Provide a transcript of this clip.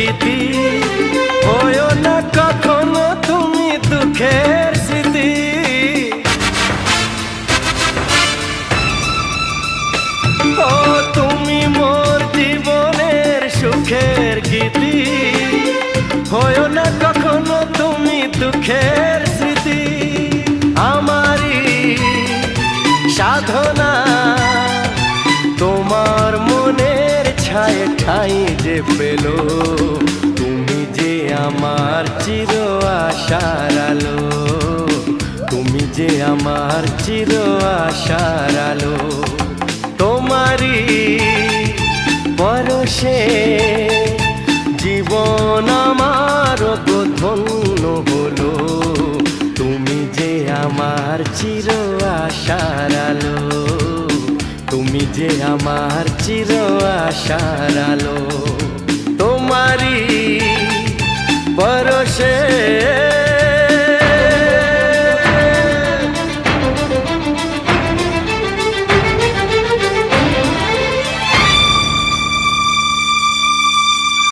গীতি, হয়ো না কখনো তুমি দুঃখের স্মৃতি। ও তুমি মোর জীবনের সুখের গীতি, হয়ো না কখনো তুমি দুঃখের স্মৃতি। আমারই সাধনা তোমার মনের ছায়ে ঠাই যে পেল, তুমি যে আমার চির আশার আলো, তুমি যে আমার চির আশার আলো। তোমারই পরশে জীবন আমার ধন্য হলো, তুমি যে আমার চির আশার আলো, তুমি যে আমার চির আশার আলো।